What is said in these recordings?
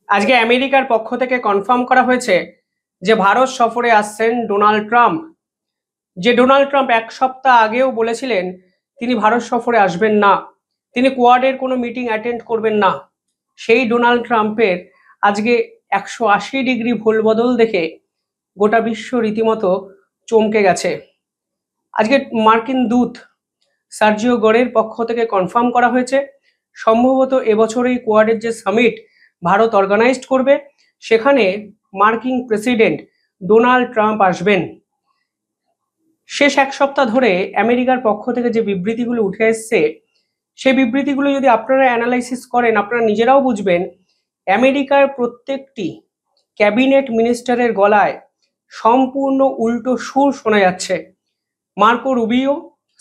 আজকে আমেরিকার পক্ষ থেকে কনফার্ম করা হয়েছে যে ভারত সফরে আসছেন ডোনাল্ড ট্রাম্প। যে ডোনাল্ড ট্রাম্প এক সপ্তাহ আগেও বলেছিলেন তিনি ভারত সফরে আসবেন না, তিনি কোয়াডের কোনো মিটিং অ্যাটেন্ড করবেন না, সেই ডোনাল্ড ট্রাম্পের আজকে 180 ডিগ্রি ভুলবদল দেখে গোটা বিশ্ব রীতিমতো চমকে গেছে। আজকে মার্কিন দূত সার্জিও গোরের পক্ষ থেকে কনফার্ম করা হয়েছে সম্ভবত এবছরেই কোয়াডের যে সামিট ভারত অর্গানাইজড করবে সেখানে মার্কিন প্রেসিডেন্ট ডোনাল্ড ট্রাম্প আসবেন। শেষ এক সপ্তাহ ধরে আমেরিকার পক্ষ থেকে যে বিবৃতিগুলো উঠে এসছে সেই বিবৃতিগুলো যদি আপনারা অ্যানালাইসিস করেন আপনারা নিজেরাও বুঝবেন আমেরিকার প্রত্যেকটি ক্যাবিনেট মিনিস্টারের গলায় সম্পূর্ণ উল্টো সুর শোনা যাচ্ছে। Marco Rubio,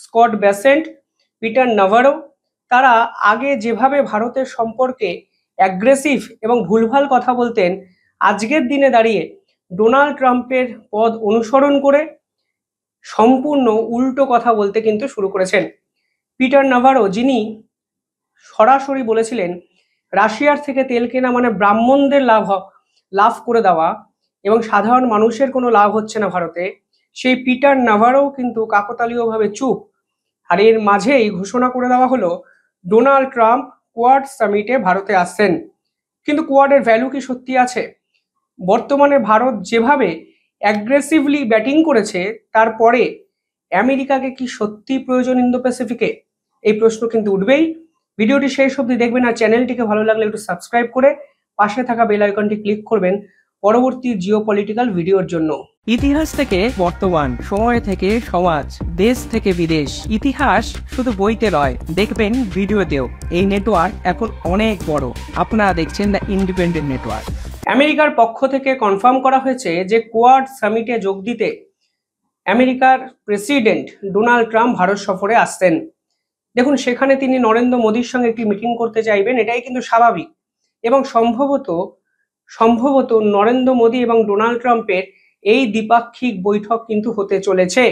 Scott Bessent, Peter Navarro তারা আগে যেভাবে ভারতের সম্পর্কে অ্যাগ্রেসিভ এবং ভুলভাল কথা বলতেন, আজকের দিনে দাঁড়িয়ে ডোনাল্ড ট্রাম্পের পদ অনুসরণ করে সম্পূর্ণ উল্টো কথা বলতে কিন্তু শুরু করেছেন। পিটার নাভারো, যিনি সরাসরি বলেছিলেন রাশিয়ার থেকে তেল কেনা মানে ব্রাহ্মণদের লাভ করে দেওয়া এবং সাধারণ মানুষের কোনো লাভ হচ্ছে না ভারতে, সেই পিটার নাভারো কিন্তু কাকতালীয়ভাবে চুপ। আর এর মাঝেই ঘোষণা করে দেওয়া হলো ডোনাল্ড ট্রাম্প কোয়াড সামিটে ভারতে আসছেন। কিন্তু কোয়াডের ভ্যালু কি সত্যি আছে? বর্তমানে ভারত যেভাবে অ্যাগ্রেসিভলি ব্যাটিং করেছে তারপরে আমেরিকাকে কি সত্যি প্রয়োজন ইন্দো প্যাসিফিকে? এই প্রশ্ন কিন্তু উঠবেই। ভিডিওটি শেষ অবধি দেখবেন আর চ্যানেলটিকে ভালো লাগলে একটু সাবস্ক্রাইব করে পাশে থাকা বেল আইকনটি ক্লিক করবেন পরবর্তী জিওপলিটিক্যাল ভিডিওর জন্য। ইতিহাস থেকে বর্তমান, সময় থেকে সমাজ, দেশ থেকে বিদেশ, ইতিহাস শুধু বইতে নয়, দেখবেন ভিডিওতেও। এই নেটওয়ার্ক এখন অনেক বড়। আপনারা দেখছেন দ্য ইন্ডিপেন্ডেন্ট নেটওয়ার্ক। আমেরিকার পক্ষ থেকে কনফার্ম করা হয়েছে যে কোয়াড সামিটে যোগ দিতে আমেরিকার প্রেসিডেন্ট ডোনাল্ড ট্রাম্প ভারত সফরে আসছেন। দেখুন, সেখানে তিনি নরেন্দ্র মোদীর সঙ্গে একটি মিটিং করতে চাইবেন, এটাই কিন্তু স্বাভাবিক। এবং সম্ভবত নরেন্দ্র মোদী এবং ডোনাল্ড ট্রাম্পের এই দ্বিপাক্ষিক বৈঠক কিন্তু হতে চলেছে।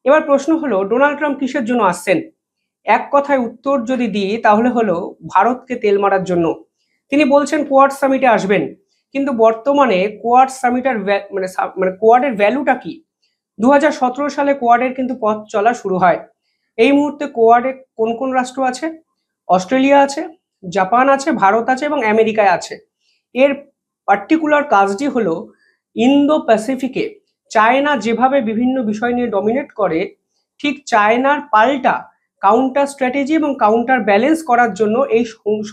এবার প্রশ্ন হলো ডোনাল্ড ট্রাম্প কিসের জন্য আসছেন? এক কথায় উত্তর যদি দিই তাহলে হলো ভারতকে তেল মারার জন্য। তিনি বলছেন কোয়াড সামিটে আসবেন, কিন্তু বর্তমানে কোয়াড সামিটের মানে কোয়াডের ভ্যালুটা কি? 2017 সালে কোয়াডের কিন্তু পথ চলা শুরু হয়। এই মুহূর্তে কোয়াডে কোন কোন রাষ্ট্র আছে? অস্ট্রেলিয়া আছে, জাপান আছে, ভারত আছে এবং আমেরিকায় আছে। এর পার্টিকুলার কাজটি হলো ইন্দো প্যাসিফিকে চায়না যেভাবে বিভিন্ন বিষয় নিয়ে ডমিনেট করে, ঠিক চায়নার পাল্টা কাউন্টার স্ট্র্যাটেজি এবং কাউন্টার ব্যালেন্স করার জন্য এই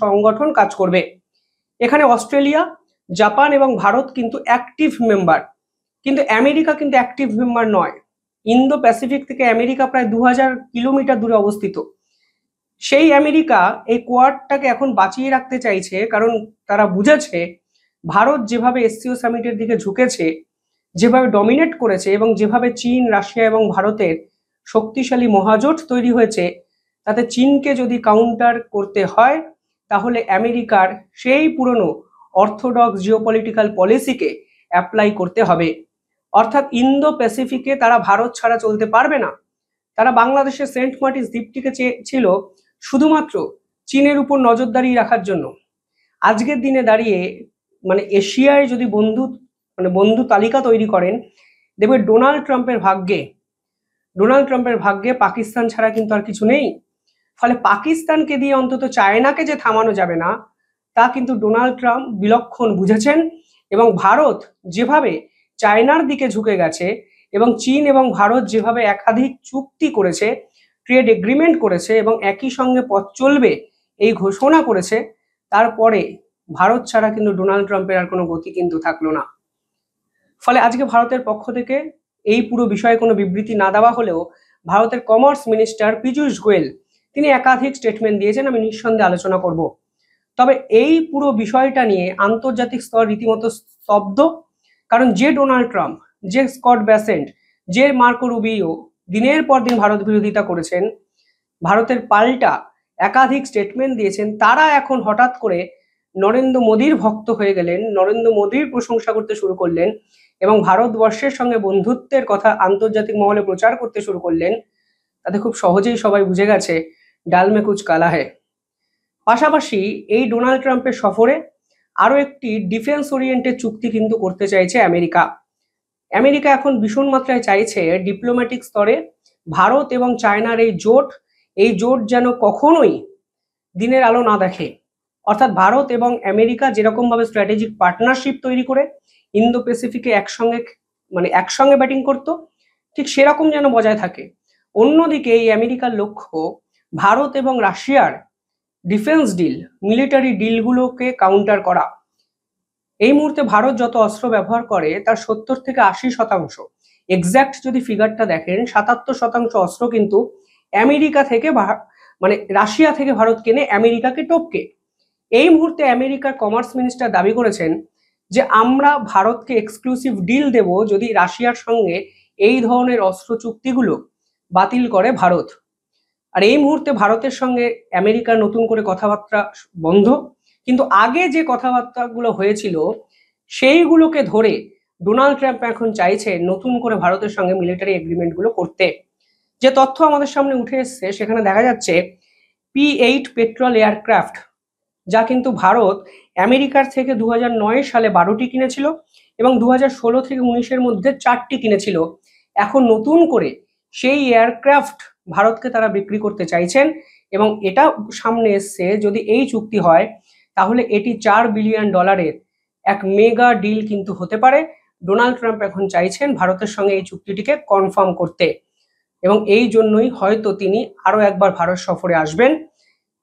সংগঠন কাজ করবে। এখানে অস্ট্রেলিয়া, জাপান এবং ভারত কিন্তু অ্যাক্টিভ মেম্বার, কিন্তু আমেরিকা কিন্তু অ্যাক্টিভ মেম্বার নয়। ইন্দো প্যাসিফিক থেকে আমেরিকা প্রায় 2000 কিলোমিটার দূরে অবস্থিত। সেই আমেরিকা এই কোয়াডটাকে এখন বাঁচিয়ে রাখতে চাইছে, কারণ তারা বুঝেছে ভারত যেভাবে এসসিও সামিটের দিকে ঝুঁকেছে, যেভাবে ডমিনেট করেছে এবং যেভাবে চীন, রাশিয়া এবং ভারতের শক্তিশালী মহাজোট তৈরি হয়েছে, তাতে চীনকে যদি কাউন্টার করতে হয় তাহলে আমেরিকার সেই পুরনো অর্থোডক্স জিওপলিটিক্যাল পলিসিকে অ্যাপ্লাই করতে হবে। অর্থাৎ ইন্দো প্যাসিফিকে তারা ভারত ছাড়া চলতে পারবে না। তারা বাংলাদেশের সেন্ট মার্টিন দ্বীপটিকে ছিল শুধুমাত্র চীনের উপর নজরদারি রাখার জন্য। আজকের দিনে দাঁড়িয়ে মানে এশিয়ায় যদি বন্ধু তালিকা তৈরি করেন, দেখবে ডোনাল্ড ট্রাম্পের ভাগ্যে পাকিস্তান ছাড়া কিন্তু আর কিছু নেই। ফলে পাকিস্তানকে দিয়ে অন্তত চায়নাকে যে থামানো যাবে না তা কিন্তু ডোনাল্ড ট্রাম্প বিলক্ষণ বুঝেছেন। এবং ভারত যেভাবে চায়নার দিকে ঝুঁকে গেছে এবং চীন এবং ভারত যেভাবে একাধিক চুক্তি করেছে, ট্রেড এগ্রিমেন্ট করেছে এবং একই সঙ্গে পথ চলবে এই ঘোষণা করেছে, তারপরে ভারত ছাড়া কিন্তু ডোনাল্ড ট্রাম্পের আর কোনো গতি কিন্তু থাকলো না। ফলে আজকে ভারতের পক্ষ থেকে এই পুরো বিষয়ে কোনো বিবৃতি না দেওয়া হলেও ভারতের কমার্স মিনিস্টার পীযূষ গোয়েল তিনি একাধিক স্টেটমেন্ট দিয়েছেন, আমি নিঃসন্দেহে আলোচনা করব। তবে এই পুরো বিষয়টা নিয়ে আন্তর্জাতিক স্তর রীতিমতো স্তব্ধ, কারণ যে ডোনাল্ড ট্রাম্প, যে স্কট বেসেন্ট, যে মার্কো রুবিও দিনের পর দিন ভারত বিরোধিতা করেছেন, ভারতের পাল্টা একাধিক স্টেটমেন্ট দিয়েছেন, তারা এখন হঠাৎ করে নরেন্দ্র মোদীর ভক্ত হয়ে গেলেন, নরেন্দ্র মোদীর প্রশংসা করতে শুরু করলেন এবং ভারতবর্ষের সঙ্গে বন্ধুত্বের কথা আন্তর্জাতিক মহলে প্রচার করতে শুরু করলেন। তাতে খুব সহজেই সবাই বুঝে গেছে ডাল মে কুচ কালা হ্যায়। পাশাপাশি এই ডোনাল্ড ট্রাম্পের সফরে আরো একটি ডিফেন্স ওরিয়েন্টেড চুক্তি কিন্তু করতে চাইছে আমেরিকা। আমেরিকা এখন ভীষণ মাত্রায় চাইছে ডিপ্লোম্যাটিক স্তরে ভারত এবং চায়নার এই জোট যেন কখনোই দিনের আলো না দেখে। অর্থাৎ ভারত এবং আমেরিকা যেরকম ভাবে স্ট্র্যাটেজিক পার্টনারশিপ তৈরি করে ইন্দো প্যাসিফিকে একসঙ্গে ব্যাটিং করতো, ঠিক সেরকম যেন বজায় থাকে। অন্যদিকে এই আমেরিকার লক্ষ্য ভারত এবং রাশিয়ার ডিফেন্স ডিল, মিলিটারি ডিলগুলোকে কাউন্টার করা। এই মুহূর্তে ভারত যত অস্ত্র ব্যবহার করে তার 70 থেকে 80%, এক্স্যাক্ট যদি ফিগারটা দেখেন 77% অস্ত্র কিন্তু আমেরিকা থেকে রাশিয়া থেকে ভারত কেনে আমেরিকাকে টপকে। এই মুহূর্তে আমেরিকার কমার্স মিনিস্টার দাবি করেছেন যে আমরা ভারতকে এক্সক্লুসিভ ডিল দেব যদি রাশিয়ার সঙ্গে এই ধরনের অস্ত্র চুক্তিগুলো বাতিল করে ভারত। আর এই মুহূর্তে ভারতের সঙ্গে আমেরিকার নতুন করে কথাবার্তা বন্ধ, কিন্তু আগে যে কথাবার্তাগুলো হয়েছিল সেইগুলোকে ধরে ডোনাল্ড ট্রাম্প এখন চাইছে নতুন করে ভারতের সঙ্গে মিলিটারি এগ্রিমেন্টগুলো করতে। যে তথ্য আমাদের সামনে উঠে এসছে সেখানে দেখা যাচ্ছে P-8 পেট্রোল এয়ারক্রাফট, যা কিন্তু ভারত আমেরিকার থেকে 2009 সালে 12টি কিনেছিল এবং 2016 থেকে 19-এর মধ্যে 4টি কিনেছিল। এখন নতুন করে সেই এয়ারক্রাফট ভারতকে তারা বিক্রি করতে চাইছেন এবং এটা সামনে এসছে যদি এই চুক্তি হয় তাহলে এটি $4 বিলিয়ন এক মেগা ডিল কিন্তু হতে পারে। ডোনাল্ড ট্রাম্প এখন চাইছেন ভারতের সঙ্গে এই চুক্তিটিকে কনফার্ম করতে এবং এই জন্যই হয়তো তিনি আরো একবার ভারত সফরে আসবেন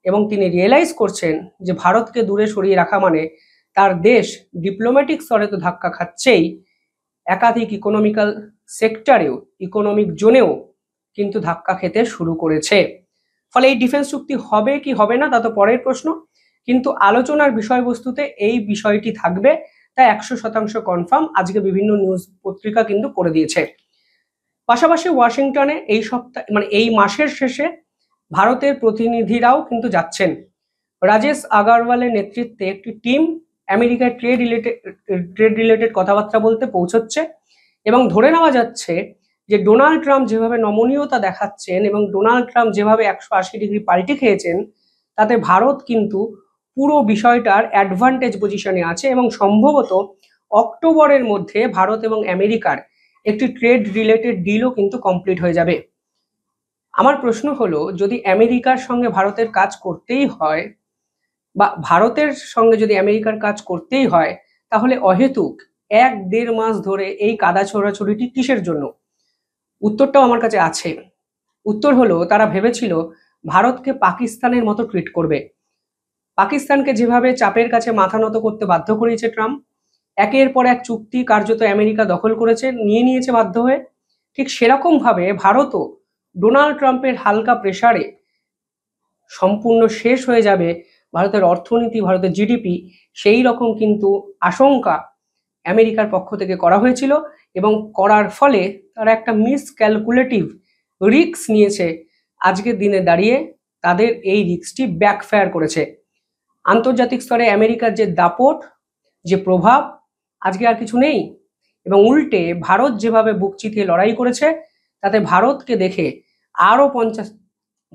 এবং তিনি রিয়েলাইজ করছেন যে ভারতকে দূরে সরিয়ে রাখা মানে তার দেশ ডিপ্লোম্যাটিক স্তরে তো ধাক্কা খাচ্ছেই, একাধিক ইকোনমিক্যাল সেক্টরেও, ইকোনমিক জোনেও কিন্তু ধাক্কা খেতে শুরু করেছে। ফলে এই ডিফেন্স চুক্তি হবে কি হবে না তা তো পরের প্রশ্ন, কিন্তু আলোচনার বিষয়বস্তুতে এই বিষয়টি থাকবে, তাই 100% কনফার্ম আজকে বিভিন্ন নিউজ পত্রিকা কিন্তু করে দিয়েছে। পাশাপাশি ওয়াশিংটনে এই মাসের শেষে ভারতের প্রতিনিধিরাও কিন্তু যাচ্ছেন। রাজেশ আগারওয়ালের নেতৃত্বে একটি টিম আমেরিকার ট্রেড রিলেটেড কথাবার্তা বলতে পৌঁছচ্ছে এবং ধরে নেওয়া যাচ্ছে যে ডোনাল্ড ট্রাম্প যেভাবে নমনীয়তা দেখাচ্ছেন এবং ডোনাল্ড ট্রাম্প যেভাবে 180 ডিগ্রি পাল্টে খেয়েছেন তাতে ভারত কিন্তু পুরো বিষয়টার অ্যাডভান্টেজ পজিশনে আছে এবং সম্ভবত অক্টোবরের মধ্যে ভারত এবং আমেরিকার একটি ট্রেড রিলেটেড ডিলও কিন্তু কমপ্লিট হয়ে যাবে। আমার প্রশ্ন হলো, যদি আমেরিকার সঙ্গে ভারতের কাজ করতেই হয় বা ভারতের সঙ্গে যদি আমেরিকার কাজ করতেই হয় তাহলে অহেতুক 1-1.5 মাস ধরে এই কাদা ছোড়াছুড়িটি কিসের জন্য? উত্তরটাও আমার কাছে আছে। উত্তর হলো, তারা ভেবেছিল ভারতকে পাকিস্তানের মতো ট্রিট করবে। পাকিস্তানকে যেভাবে চাপের কাছে মাথা নত করতে বাধ্য করিয়েছে ট্রাম্প, একের পর এক চুক্তি কার্যত আমেরিকা দখল করেছে, নিয়েছে বাধ্য হয়ে, ঠিক সেরকম ভাবে ভারতও ডোনাল্ড ট্রাম্পের হালকা প্রেসারে সম্পূর্ণ শেষ হয়ে যাবে ভারতের অর্থনীতি, ভারতের জিডিপি, সেই রকম কিন্তু আশঙ্কা আমেরিকার পক্ষ থেকে করা হয়েছিল এবং করার ফলে তারা একটা মিসক্যালকুলেটিভ রিস্ক নিয়েছে। আজকের দিনে দাঁড়িয়ে তাদের এই রিস্কটি ব্যাকফায়ার করেছে। আন্তর্জাতিক স্তরে আমেরিকার যে দাপট, যে প্রভাব আজকে আর কিছু নেই এবং উল্টে ভারত যেভাবে বুক চিতিয়ে লড়াই করেছে তাতে ভারতকে দেখে আরো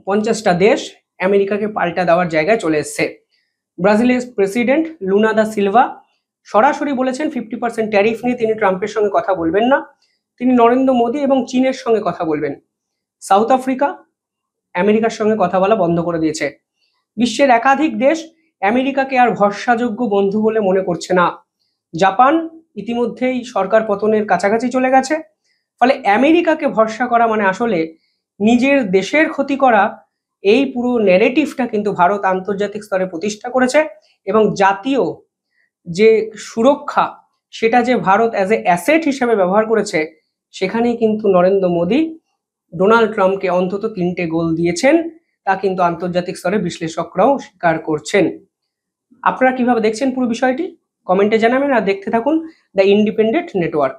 50টা দেশ আমেরিকাকে পাল্টা দেওয়ার জায়গায় চলে এসছে। ব্রাজিলের প্রেসিডেন্ট লুনা দা সিলভা সরাসরি বলেছেন 50% ট্যারিফ নিয়ে তিনি ট্রাম্পের সঙ্গে কথা বলবেন না, তিনি নরেন্দ্র মোদী এবং চীনের সঙ্গে কথা বলবেন। সাউথ আফ্রিকা আমেরিকার সঙ্গে কথা বলা বন্ধ করে দিয়েছে। বিশ্বের একাধিক দেশ আমেরিকাকে আর ভরসাযোগ্য বন্ধু বলে মনে করছে না। জাপান ইতিমধ্যেই সরকার পতনের কাছাকাছি চলে গেছে। ফলে আমেরিকাকে ভরসা করা মানে আসলে নিজের দেশের ক্ষতি করা। এই পুরো ন্যারেটিভটা কিন্তু ভারত আন্তর্জাতিক স্তরে প্রতিষ্ঠা করেছে এবং জাতীয় যে সুরক্ষা সেটা যে ভারত অ্যাজ এ অ্যাসেট হিসেবে ব্যবহার করেছে, সেখানেই কিন্তু নরেন্দ্র মোদী ডোনাল্ড ট্রাম্পকে অন্তত 3টে গোল দিয়েছেন, তা কিন্তু আন্তর্জাতিক স্তরে বিশ্লেষকরাও স্বীকার করছেন। আপনারা কিভাবে দেখছেন পুরো বিষয়টি কমেন্টে জানাবেন আর দেখতে থাকুন দ্য ইন্ডিপেন্ডেন্ট নেটওয়ার্ক।